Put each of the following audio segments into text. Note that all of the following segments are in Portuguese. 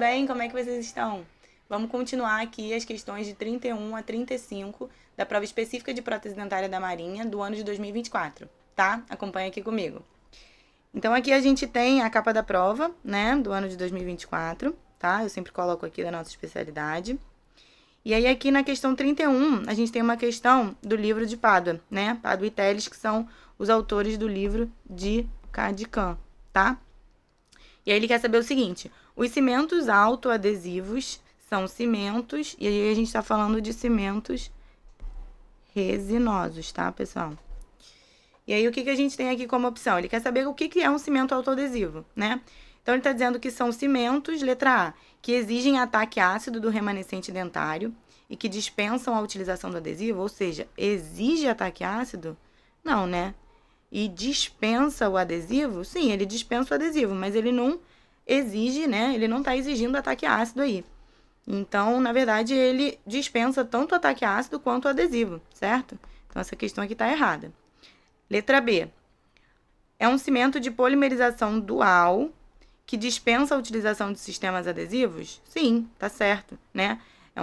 bem? Como é que vocês estão? Vamos continuar aqui as questões de 31 a 35 da prova específica de prótese dentária da Marinha do ano de 2024, tá? Acompanha aqui comigo. Então, aqui a gente tem a capa da prova, né, do ano de 2024, tá? Eu sempre coloco aqui da nossa especialidade. E aí, aqui na questão 31, a gente tem uma questão do livro de Pádua, né? Pádua e Teles, que são os autores do livro de Cadican, tá? E aí ele quer saber o seguinte: os cimentos autoadesivos são cimentos, e aí a gente tá falando de cimentos resinosos, tá, pessoal? E aí o que a gente tem aqui como opção? Ele quer saber o que é um cimento autoadesivo, né? Então ele tá dizendo que são cimentos, letra A, que exigem ataque ácido do remanescente dentário e que dispensam a utilização do adesivo, ou seja, exige ataque ácido? Não, né? E dispensa o adesivo? Sim, ele dispensa o adesivo, mas ele não exige, né? Ele não está exigindo ataque ácido aí. Então, na verdade, ele dispensa tanto o ataque ácido quanto o adesivo, certo? Então, essa questão aqui está errada. Letra B. É um cimento de polimerização dual que dispensa a utilização de sistemas adesivos? Sim, tá certo, né? É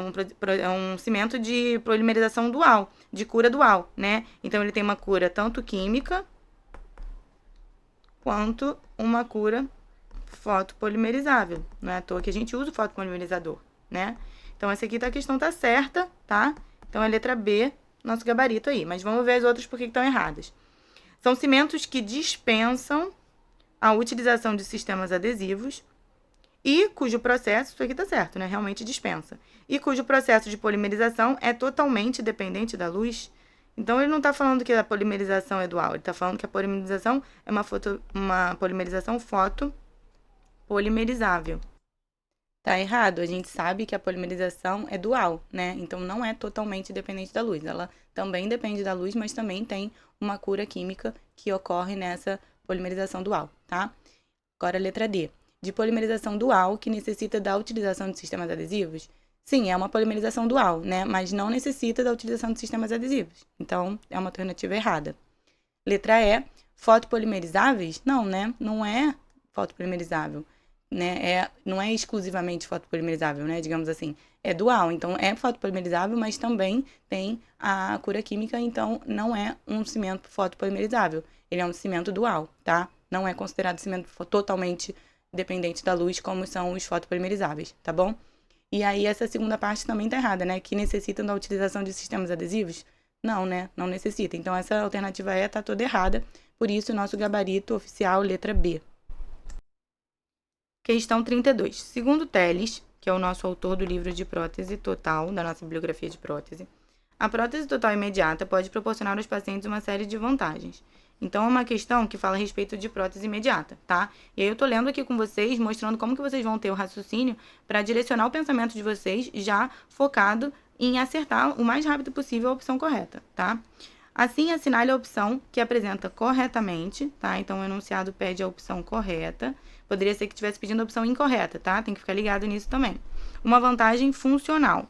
um cimento de polimerização dual, de cura dual, né? Então, ele tem uma cura tanto química quanto uma cura fotopolimerizável. Não é à toa que a gente usa o fotopolimerizador, né? Então, essa aqui a questão tá certa, tá? Então, é a letra B, nosso gabarito aí. Mas vamos ver as outras porque estão erradas. São cimentos que dispensam a utilização de sistemas adesivos e cujo processo, isso aqui tá certo, né? Realmente dispensa. E cujo processo de polimerização é totalmente dependente da luz. Então, ele não está falando que a polimerização é dual, ele está falando que a polimerização é uma polimerização fotopolimerizável. Tá errado, a gente sabe que a polimerização é dual, né? Então, não é totalmente dependente da luz. Ela também depende da luz, mas também tem uma cura química que ocorre nessa polimerização dual, tá? Agora, a letra D. De polimerização dual, que necessita da utilização de sistemas adesivos? Sim, é uma polimerização dual, né? Mas não necessita da utilização de sistemas adesivos. Então, é uma alternativa errada. Letra E. Fotopolimerizáveis? Não, né? Não é fotopolimerizável, né? Não é exclusivamente fotopolimerizável, né? Digamos assim. É dual, então é fotopolimerizável, mas também tem a cura química, então não é um cimento fotopolimerizável. Ele é um cimento dual, tá? Não é considerado cimento totalmente dependente da luz, como são os fotopolimerizáveis, tá bom? E aí essa segunda parte também tá errada, né? Que necessitam da utilização de sistemas adesivos? Não, né? Não necessita. Então essa alternativa E tá toda errada, por isso o nosso gabarito oficial, letra B. Questão 32. Segundo Teles, que é o nosso autor do livro de prótese total, da nossa bibliografia de prótese, a prótese total imediata pode proporcionar aos pacientes uma série de vantagens. Então, é uma questão que fala a respeito de prótese imediata, tá? E aí eu tô lendo aqui com vocês, mostrando como que vocês vão ter o raciocínio para direcionar o pensamento de vocês já focado em acertar o mais rápido possível a opção correta, tá? Assim, assinale a opção que apresenta corretamente, tá? Então, o enunciado pede a opção correta. Poderia ser que estivesse pedindo a opção incorreta, tá? Tem que ficar ligado nisso também. Uma vantagem funcional.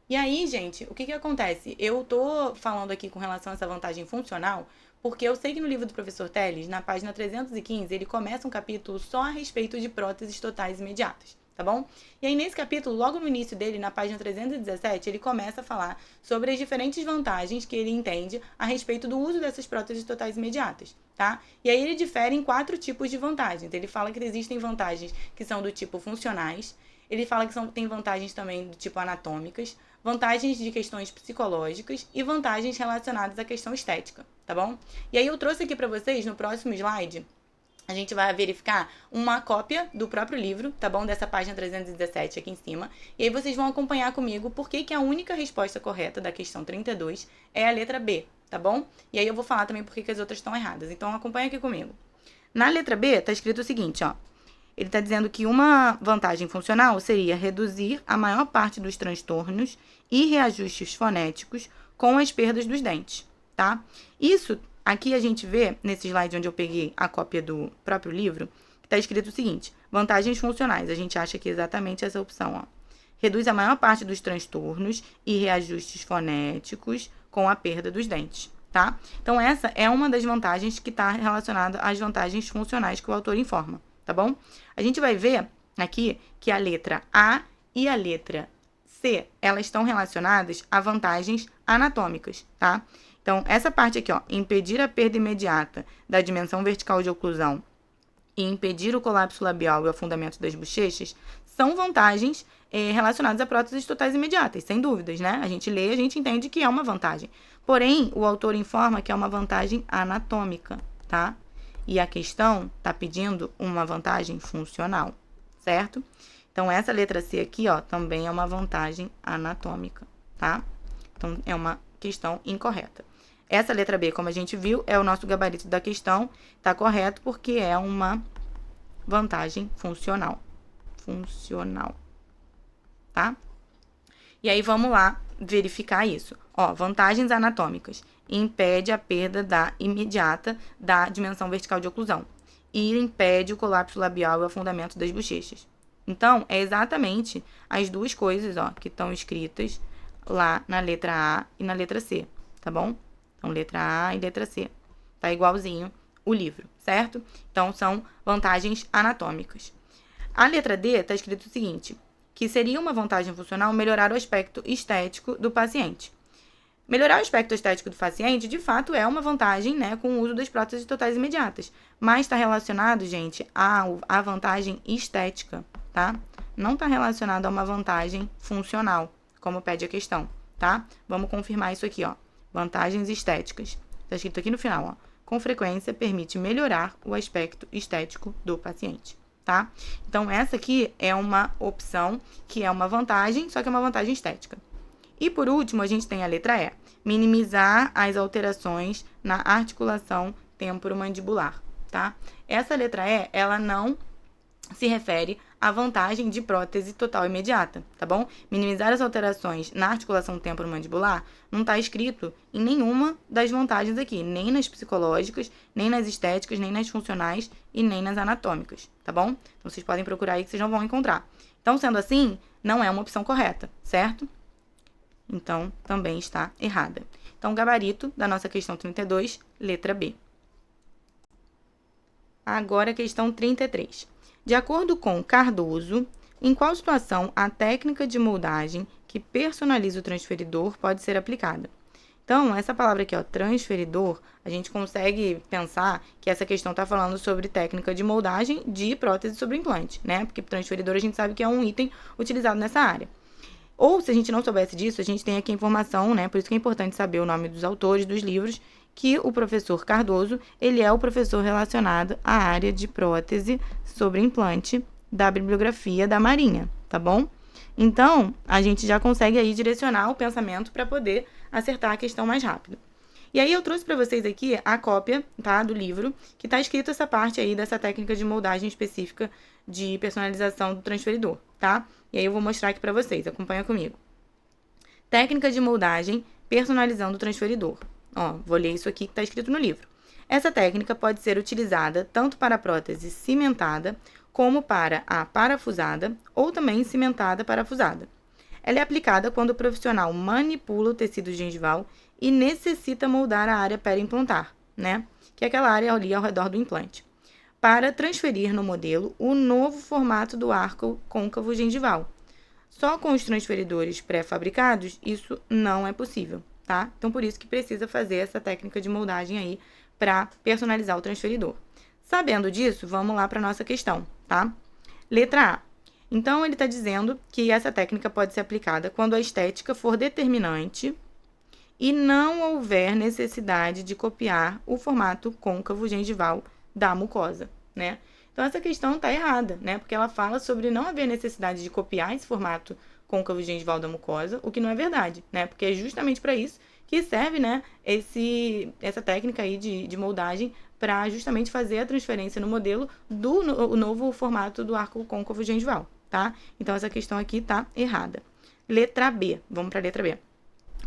E aí, gente, o que acontece? Eu tô falando aqui com relação a essa vantagem funcional, porque eu sei que no livro do professor Teles, na página 315, ele começa um capítulo só a respeito de próteses totais imediatas, tá bom? E aí, nesse capítulo, logo no início dele, na página 317, ele começa a falar sobre as diferentes vantagens que ele entende a respeito do uso dessas próteses totais imediatas, tá? E aí, ele difere em 4 tipos de vantagens. Ele fala que existem vantagens que são do tipo funcionais, ele fala que tem vantagens também do tipo anatômicas, vantagens de questões psicológicas e vantagens relacionadas à questão estética, tá bom? E aí eu trouxe aqui para vocês, no próximo slide, a gente vai verificar uma cópia do próprio livro, tá bom? Dessa página 317 aqui em cima. E aí vocês vão acompanhar comigo por que a única resposta correta da questão 32 é a letra B, tá bom? E aí eu vou falar também por que as outras estão erradas. Então acompanha aqui comigo. Na letra B tá escrito o seguinte, ó. Ele está dizendo que uma vantagem funcional seria reduzir a maior parte dos transtornos e reajustes fonéticos com as perdas dos dentes, tá? Isso, aqui a gente vê, nesse slide onde eu peguei a cópia do próprio livro, que está escrito o seguinte: vantagens funcionais. A gente acha que é exatamente essa opção, ó. Reduz a maior parte dos transtornos e reajustes fonéticos com a perda dos dentes, tá? Então, essa é uma das vantagens que está relacionada às vantagens funcionais que o autor informa, tá bom? A gente vai ver aqui que a letra A e a letra C, elas estão relacionadas a vantagens anatômicas, tá? Então, essa parte aqui, ó, impedir a perda imediata da dimensão vertical de oclusão e impedir o colapso labial e o afundamento das bochechas, são vantagens relacionadas a próteses totais imediatas, sem dúvidas, né? A gente lê, a gente entende que é uma vantagem. Porém, o autor informa que é uma vantagem anatômica, tá? E a questão está pedindo uma vantagem funcional, certo? Então, essa letra C aqui, ó, também é uma vantagem anatômica, tá? Então, é uma questão incorreta. Essa letra B, como a gente viu, é o nosso gabarito da questão, tá correto porque é uma vantagem funcional. Funcional, tá? E aí, vamos lá verificar isso. Ó, vantagens anatômicas. Impede a perda imediata da dimensão vertical de oclusão. E impede o colapso labial e o afundamento das bochechas. Então, é exatamente as duas coisas, ó, que estão escritas lá na letra A e na letra C, tá bom? Então, letra A e letra C. Tá igualzinho o livro, certo? Então, são vantagens anatômicas. A letra D tá escrito o seguinte, que seria uma vantagem funcional melhorar o aspecto estético do paciente. Melhorar o aspecto estético do paciente, de fato, é uma vantagem, né, com o uso das próteses totais imediatas. Mas está relacionado, gente, à vantagem estética, tá? Não está relacionado a uma vantagem funcional, como pede a questão, tá? Vamos confirmar isso aqui, ó. Vantagens estéticas. Está escrito aqui no final, ó. Com frequência, permite melhorar o aspecto estético do paciente, tá? Então, essa aqui é uma opção que é uma vantagem, só que é uma vantagem estética. E, por último, a gente tem a letra E. Minimizar as alterações na articulação temporomandibular, tá? Essa letra E, ela não se refere à vantagem de prótese total imediata, tá bom? Minimizar as alterações na articulação temporomandibular não está escrito em nenhuma das vantagens aqui, nem nas psicológicas, nem nas estéticas, nem nas funcionais e nem nas anatômicas, tá bom? Então, vocês podem procurar aí que vocês não vão encontrar. Então, sendo assim, não é uma opção correta, certo? Então, também está errada. Então, o gabarito da nossa questão 32, letra B. Agora, a questão 33. De acordo com Cardoso, em qual situação a técnica de moldagem que personaliza o transferidor pode ser aplicada? Então, essa palavra aqui, ó, transferidor, a gente consegue pensar que essa questão está falando sobre técnica de moldagem de prótese sobre implante, né? Porque transferidor a gente sabe que é um item utilizado nessa área. Ou, se a gente não soubesse disso, a gente tem aqui a informação, né? Por isso que é importante saber o nome dos autores dos livros, que o professor Cardoso, ele é o professor relacionado à área de prótese sobre implante da bibliografia da Marinha, tá bom? Então, a gente já consegue aí direcionar o pensamento para poder acertar a questão mais rápido. E aí eu trouxe para vocês aqui a cópia, tá, do livro, que está escrito essa parte aí dessa técnica de moldagem específica de personalização do transferidor, tá? E aí eu vou mostrar aqui para vocês, acompanha comigo. Técnica de moldagem personalizando o transferidor. Ó, vou ler isso aqui que está escrito no livro. Essa técnica pode ser utilizada tanto para a prótese cimentada, como para a parafusada, ou também cimentada parafusada. Ela é aplicada quando o profissional manipula o tecido gengival e necessita moldar a área periimplantar, né? Que é aquela área ali ao redor do implante, para transferir no modelo o novo formato do arco côncavo gengival. Só com os transferidores pré-fabricados, isso não é possível, tá? Então, por isso que precisa fazer essa técnica de moldagem aí para personalizar o transferidor. Sabendo disso, vamos lá para a nossa questão, tá? Letra A. Então, ele está dizendo que essa técnica pode ser aplicada quando a estética for determinante e não houver necessidade de copiar o formato côncavo gengival da mucosa, né? Então, essa questão está errada, né? Porque ela fala sobre não haver necessidade de copiar esse formato côncavo gengival da mucosa, o que não é verdade, né? Porque é justamente para isso que serve, né, essa técnica aí de moldagem para justamente fazer a transferência no modelo do novo formato do arco côncavo gengival, tá? Então, essa questão aqui tá errada. Letra B. Vamos para a letra B.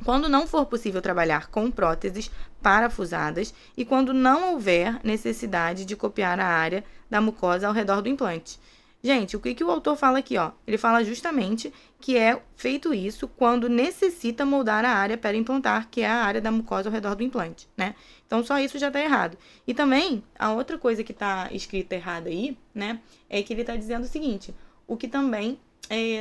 Quando não for possível trabalhar com próteses parafusadas e quando não houver necessidade de copiar a área da mucosa ao redor do implante. Gente, o que o autor fala aqui, ó? Ele fala justamente que é feito isso quando necessita moldar a área periimplantar, que é a área da mucosa ao redor do implante, né? Então, só isso já tá errado. E também, a outra coisa que tá escrita errada aí, né, é que ele tá dizendo o seguinte: o que também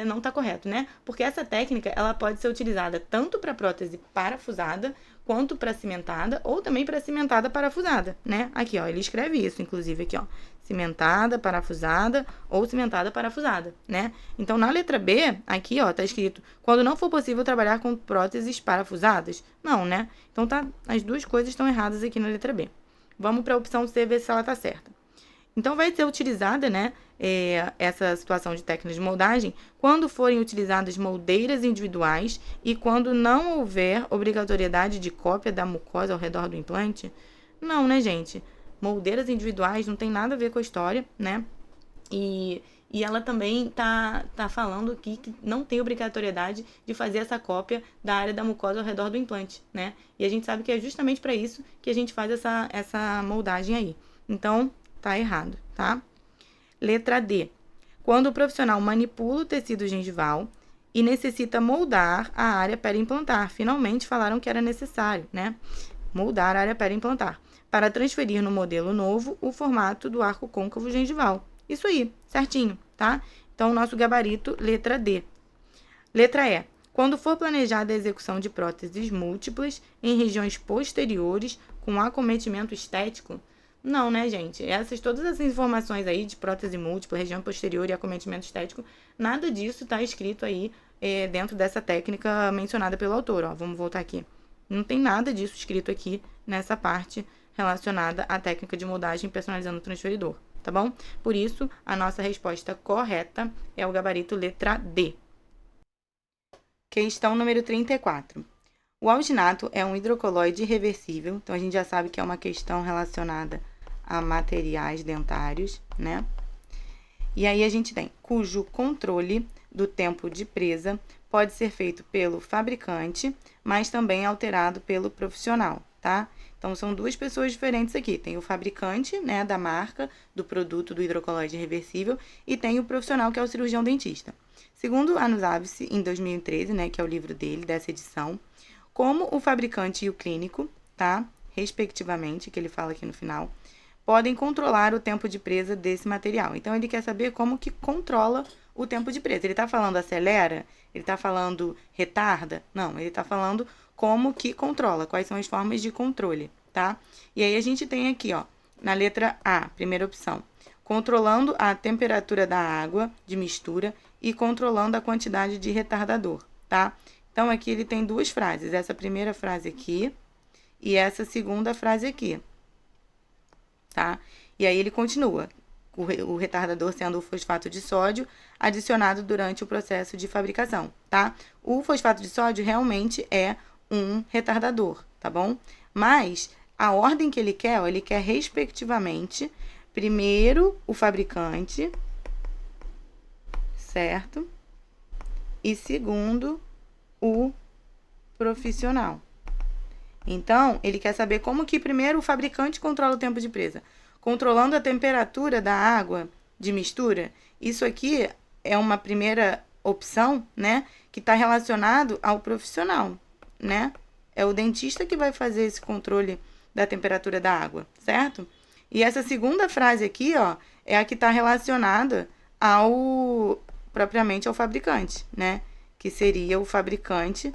não está correto, né? Porque essa técnica, ela pode ser utilizada tanto para prótese parafusada, quanto para cimentada, ou também para cimentada parafusada, né? Aqui, ó, ele escreve isso, inclusive, aqui, ó. Cimentada, parafusada ou cimentada parafusada, né? Então, na letra B, aqui, ó, tá escrito, quando não for possível trabalhar com próteses parafusadas. Não, né? Então, as duas coisas estão erradas aqui na letra B. Vamos para a opção C, ver se ela tá certa. Então, vai ser utilizada, né, essa situação de técnicas de moldagem quando forem utilizadas moldeiras individuais e quando não houver obrigatoriedade de cópia da mucosa ao redor do implante. Não, né, gente? Moldeiras individuais não tem nada a ver com a história, né? E ela também tá falando aqui que não tem obrigatoriedade de fazer essa cópia da área da mucosa ao redor do implante, né? E a gente sabe que é justamente para isso que a gente faz essa moldagem aí. Então, tá errado, tá? Letra D. Quando o profissional manipula o tecido gengival e necessita moldar a área periimplantar. Finalmente falaram que era necessário, né? Moldar a área periimplantar para transferir no modelo novo o formato do arco côncavo gengival. Isso aí, certinho, tá? Então, nosso gabarito, letra D. Letra E. Quando for planejada a execução de próteses múltiplas em regiões posteriores com acometimento estético. Não, né, gente? Todas essas informações aí de prótese múltipla, região posterior e acometimento estético, nada disso está escrito aí dentro dessa técnica mencionada pelo autor, ó. Vamos voltar aqui. Não tem nada disso escrito aqui nessa parte relacionada à técnica de moldagem personalizando o transferidor, tá bom? Por isso, a nossa resposta correta é o gabarito letra D. Questão número 34. O alginato é um hidrocoloide reversível, então a gente já sabe que é uma questão relacionada a materiais dentários, né? E aí a gente tem, cujo controle do tempo de presa pode ser feito pelo fabricante, mas também alterado pelo profissional, tá? Então, são duas pessoas diferentes aqui. Tem o fabricante, né, da marca, do produto do hidrocoloide reversível, e tem o profissional, que é o cirurgião dentista. Segundo Anusavice, em 2013, né, que é o livro dele, dessa edição, como o fabricante e o clínico, tá, respectivamente, que ele fala aqui no final, podem controlar o tempo de presa desse material. Então, ele quer saber como que controla o tempo de presa. Ele está falando acelera? Ele está falando retarda? Não, ele está falando como que controla, quais são as formas de controle, tá? E aí, a gente tem aqui, ó, na letra A, primeira opção, controlando a temperatura da água de mistura e controlando a quantidade de retardador, tá? Então, aqui ele tem duas frases, essa primeira frase aqui e essa segunda frase aqui, tá? E aí ele continua, o retardador sendo o fosfato de sódio adicionado durante o processo de fabricação, tá? O fosfato de sódio realmente é um retardador, tá bom? Mas a ordem que ele quer, ó, ele quer respectivamente, primeiro o fabricante, certo? E segundo o profissional. Então, ele quer saber como que primeiro o fabricante controla o tempo de presa. Controlando a temperatura da água de mistura. Isso aqui é uma primeira opção, né? Que está relacionado ao profissional, né? É o dentista que vai fazer esse controle da temperatura da água, certo? E essa segunda frase aqui, ó, é a que está relacionada propriamente ao fabricante, né? Que seria o fabricante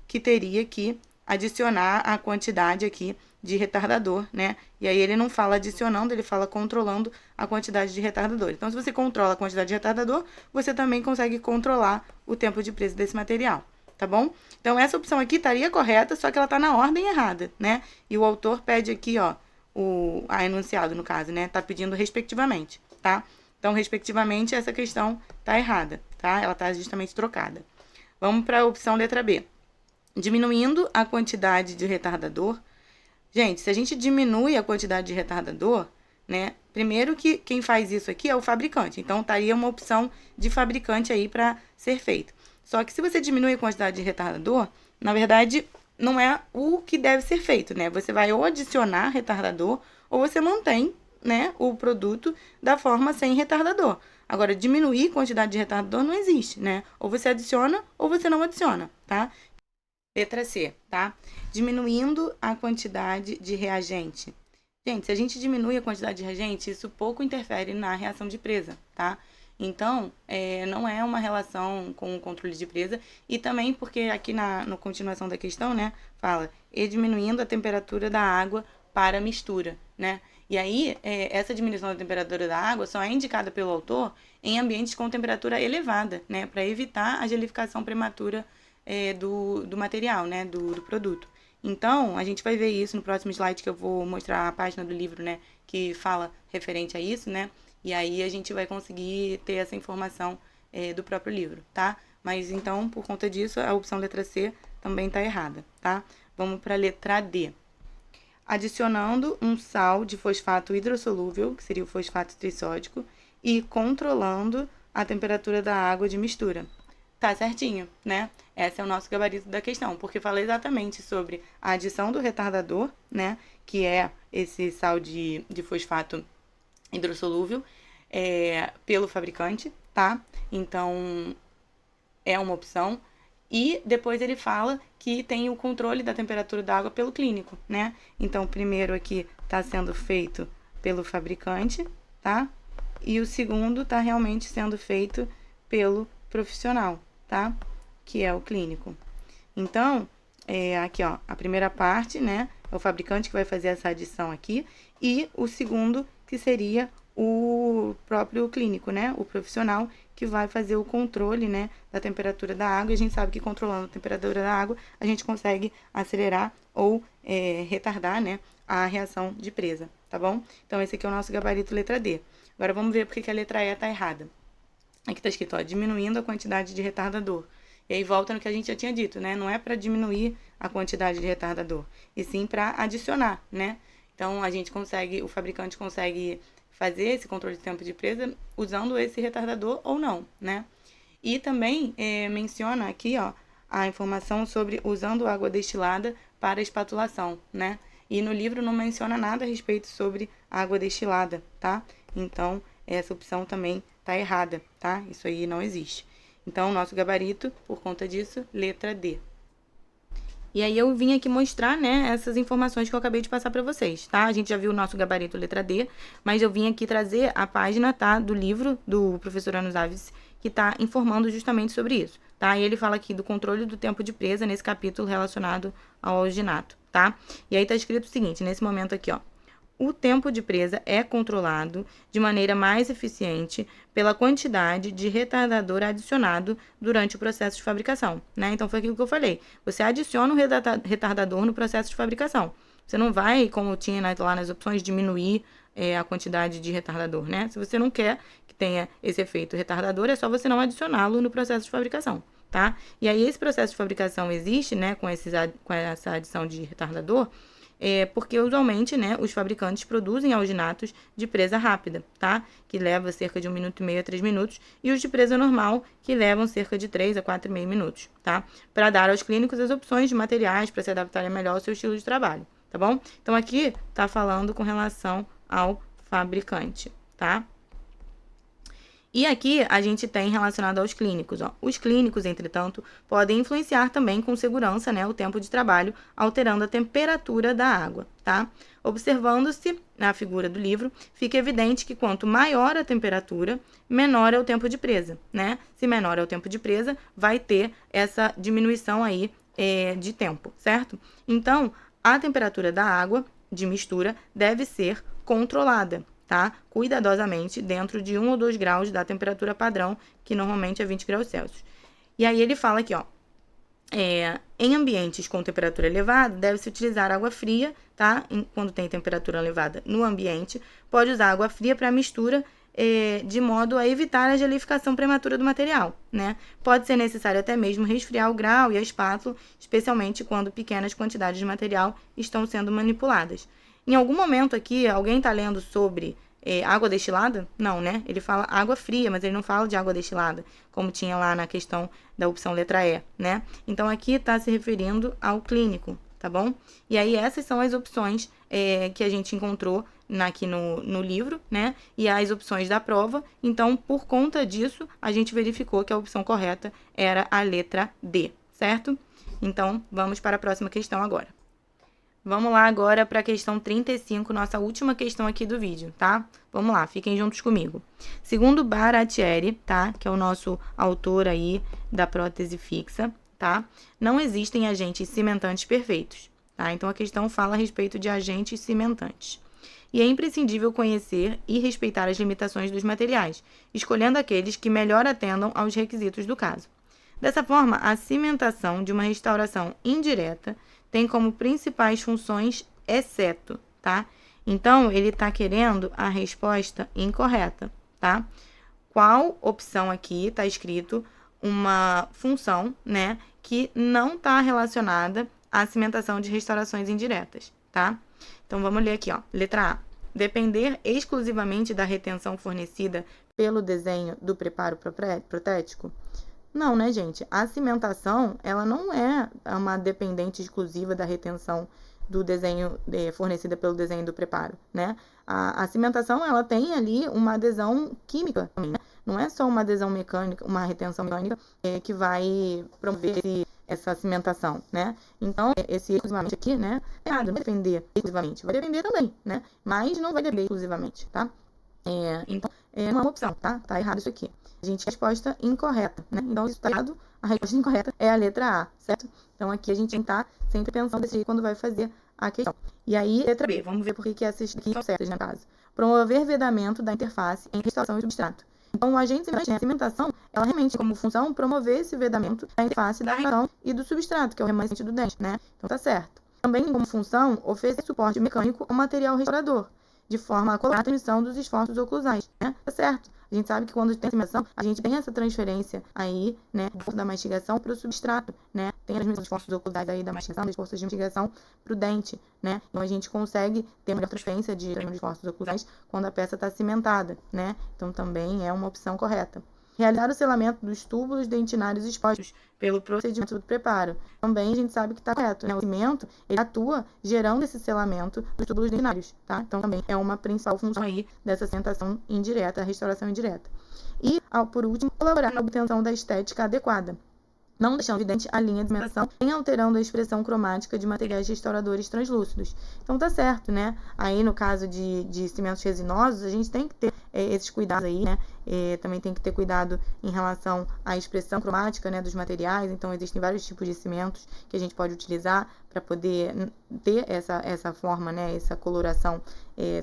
que teria que adicionar a quantidade aqui de retardador, né? E aí ele não fala adicionando, ele fala controlando a quantidade de retardador. Então, se você controla a quantidade de retardador, você também consegue controlar o tempo de presa desse material, tá bom? Então, essa opção aqui estaria correta, só que ela tá na ordem errada, né? E o autor pede aqui, ó, a enunciado, no caso, né? Tá pedindo respectivamente, tá? Então, respectivamente, essa questão tá errada, tá? Ela tá justamente trocada. Vamos para a opção letra B. Diminuindo a quantidade de retardador. Gente, se a gente diminui a quantidade de retardador, né? Primeiro que quem faz isso aqui é o fabricante. Então, estaria uma opção de fabricante aí para ser feito. Só que se você diminui a quantidade de retardador, na verdade, não é o que deve ser feito, né? Você vai ou adicionar retardador ou você mantém, né, o produto da forma sem retardador. Agora, diminuir a quantidade de retardador não existe, né? Ou você adiciona ou você não adiciona, tá? Letra C, tá? Diminuindo a quantidade de reagente. Gente, se a gente diminui a quantidade de reagente, isso pouco interfere na reação de presa, tá? Então, não é uma relação com o controle de presa. E também porque aqui na continuação da questão, né, fala, e diminuindo a temperatura da água para mistura, né? E aí, essa diminuição da temperatura da água só é indicada pelo autor em ambientes com temperatura elevada, né, para evitar a gelificação prematura do material, né, do produto. Então, a gente vai ver isso no próximo slide, que eu vou mostrar a página do livro, né, que fala referente a isso, né, e aí a gente vai conseguir ter essa informação do próprio livro, tá? Mas então, por conta disso, a opção letra C também está errada, tá? Vamos para a letra D. Adicionando um sal de fosfato hidrossolúvel, que seria o fosfato trissódico, e controlando a temperatura da água de mistura. Tá certinho, né? Esse é o nosso gabarito da questão, porque fala exatamente sobre a adição do retardador, né? Que é esse sal de fosfato hidrossolúvel, pelo fabricante, tá? Então, é uma opção. E depois ele fala que tem o controle da temperatura da água pelo clínico, né? Então, primeiro aqui está sendo feito pelo fabricante, tá? E o segundo está realmente sendo feito pelo profissional, tá? Que é o clínico. Então, aqui, ó, a primeira parte, né? É o fabricante que vai fazer essa adição aqui. E o segundo, que seria o próprio clínico, né? O profissional que vai fazer o controle, né, da temperatura da água. E a gente sabe que controlando a temperatura da água, a gente consegue acelerar ou retardar, né, a reação de presa, tá bom? Então, esse aqui é o nosso gabarito letra D. Agora, vamos ver porque que a letra E está errada. Aqui está escrito, ó, diminuindo a quantidade de retardador. E aí volta no que a gente já tinha dito, né? Não é para diminuir a quantidade de retardador, e sim para adicionar, né? Então, a gente consegue, o fabricante consegue fazer esse controle de tempo de presa usando esse retardador ou não, né? E também menciona aqui, ó, a informação sobre usando água destilada para espatulação, né? E no livro não menciona nada a respeito sobre água destilada, tá? Então, essa opção também tá errada, tá? Isso aí não existe. Então, o nosso gabarito, por conta disso, letra D. E aí eu vim aqui mostrar, né, essas informações que eu acabei de passar para vocês, tá? A gente já viu o nosso gabarito letra D, mas eu vim aqui trazer a página, tá, do livro do professor Anos Aves, que está informando justamente sobre isso, tá? E ele fala aqui do controle do tempo de presa nesse capítulo relacionado ao alginato, tá? E aí tá escrito o seguinte, nesse momento aqui, ó. O tempo de presa é controlado de maneira mais eficiente pela quantidade de retardador adicionado durante o processo de fabricação, né? Então, foi aquilo que eu falei. Você adiciona o retardador no processo de fabricação. Você não vai, como tinha lá nas opções, diminuir a quantidade de retardador, né? Se você não quer que tenha esse efeito retardador, é só você não adicioná-lo no processo de fabricação, tá? E aí, esse processo de fabricação existe, né, com essa adição de retardador, porque usualmente, né, os fabricantes produzem alginatos de presa rápida, tá? Que leva cerca de 1 minuto e meio a 3 minutos, e os de presa normal, que levam cerca de 3 a 4,5 minutos, tá? Para dar aos clínicos as opções de materiais para se adaptarem melhor ao seu estilo de trabalho, tá bom? Então, aqui tá falando com relação ao fabricante, tá? E aqui a gente tem relacionado aos clínicos, ó. Os clínicos, entretanto, podem influenciar também com segurança, né, o tempo de trabalho, alterando a temperatura da água, tá? Observando-se na figura do livro, fica evidente que quanto maior a temperatura, menor é o tempo de presa, né? Se menor é o tempo de presa, vai ter essa diminuição aí de tempo, certo? Então, a temperatura da água de mistura deve ser controlada, tá? Cuidadosamente dentro de 1 ou 2 graus da temperatura padrão, que normalmente é 20 graus Celsius. E aí ele fala aqui, ó, em ambientes com temperatura elevada, deve-se utilizar água fria, tá? Quando tem temperatura elevada no ambiente, pode usar água fria para mistura, de modo a evitar a gelificação prematura do material, né? Pode ser necessário até mesmo resfriar o grau e a espátula, especialmente quando pequenas quantidades de material estão sendo manipuladas. Em algum momento aqui, alguém está lendo sobre água destilada? Não, né? Ele fala água fria, mas ele não fala de água destilada, como tinha lá na questão da opção letra E, né? Então, aqui está se referindo ao clínico, tá bom? E aí, essas são as opções que a gente encontrou aqui no livro, né? E as opções da prova. Então, por conta disso, a gente verificou que a opção correta era a letra D, certo? Então, vamos para a próxima questão agora. Vamos lá agora para a questão 35, nossa última questão aqui do vídeo, tá? Vamos lá, fiquem juntos comigo. Segundo Baratieri, tá? Que é o nosso autor aí da prótese fixa, tá? Não existem agentes cimentantes perfeitos, tá? Então a questão fala a respeito de agentes cimentantes. E é imprescindível conhecer e respeitar as limitações dos materiais, escolhendo aqueles que melhor atendam aos requisitos do caso. Dessa forma, a cimentação de uma restauração indireta tem como principais funções exceto, tá? Então, ele está querendo a resposta incorreta, tá? Qual opção aqui está escrito uma função, né, que não está relacionada à cimentação de restaurações indiretas, tá? Então, vamos ler aqui, ó. Letra A. Depender exclusivamente da retenção fornecida pelo desenho do preparo protético? Não, né, gente? A cimentação, ela não é uma dependente exclusiva da retenção do desenho fornecida pelo desenho do preparo, né? A cimentação, ela tem ali uma adesão química também, né? Não é só uma adesão mecânica, uma retenção mecânica que vai promover essa cimentação, né? Então, esse exclusivamente aqui, né? É errado, não vai depender exclusivamente. Vai depender também, né? Mas não vai depender exclusivamente, tá? Então, é uma opção, tá? Tá errado isso aqui. A gente, resposta incorreta, né? Então, isso tá errado. A resposta incorreta é a letra A, certo? Então, aqui a gente tem que estar sempre pensando desse jeito quando vai fazer a questão. E aí, letra B. Vamos ver por que essas aqui são certas, no caso. Promover vedamento da interface em restauração e substrato. Então, o agente cimentante, a cimentação, ela realmente tem como função promover esse vedamento da interface da restauração e do substrato, que é o remanescente do dente, né? Então, tá certo. Também tem como função oferecer suporte mecânico ao material restaurador, de forma a colaborar a transmissão dos esforços oclusais, né? Tá certo. A gente sabe que quando tem cimentação, a gente tem essa transferência aí, né, da mastigação para o substrato, né? Tem a transmissão dos esforços oclusais aí da mastigação, das forças de mastigação para o dente, né? Então a gente consegue ter uma transferência de esforços oclusais quando a peça está cimentada, né? Então também é uma opção correta. Realizar o selamento dos túbulos dentinários expostos pelo procedimento do preparo. Também a gente sabe que está correto, né? O cimento, ele atua gerando esse selamento dos túbulos dentinários, tá? Então também é uma principal função aí dessa cimentação indireta, a restauração indireta. E, por último, colaborar na obtenção da estética adequada, não deixando evidente a linha de cimentação, nem alterando a expressão cromática de materiais restauradores translúcidos. Então tá certo, né? Aí no caso de cimentos resinosos, a gente tem que ter esses cuidados aí, né? Também tem que ter cuidado em relação à expressão cromática, né, dos materiais. Então existem vários tipos de cimentos que a gente pode utilizar para poder ter essa forma, né, essa coloração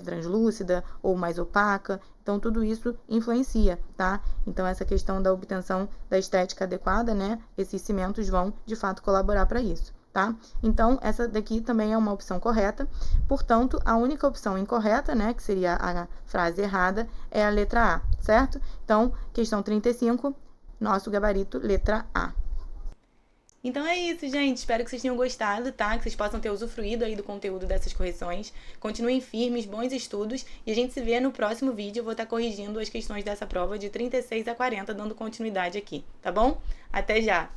translúcida ou mais opaca. Então, tudo isso influencia, tá? Então, essa questão da obtenção da estética adequada, né? Esses cimentos vão, de fato, colaborar para isso, tá? Então, essa daqui também é uma opção correta. Portanto, a única opção incorreta, né? Que seria a frase errada, é a letra A, certo? Então, questão 35, nosso gabarito, letra A. Então é isso, gente. Espero que vocês tenham gostado, tá? Que vocês possam ter usufruído aí do conteúdo dessas correções. Continuem firmes, bons estudos. E a gente se vê no próximo vídeo. Eu vou estar corrigindo as questões dessa prova de 36 a 40, dando continuidade aqui, tá bom? Até já!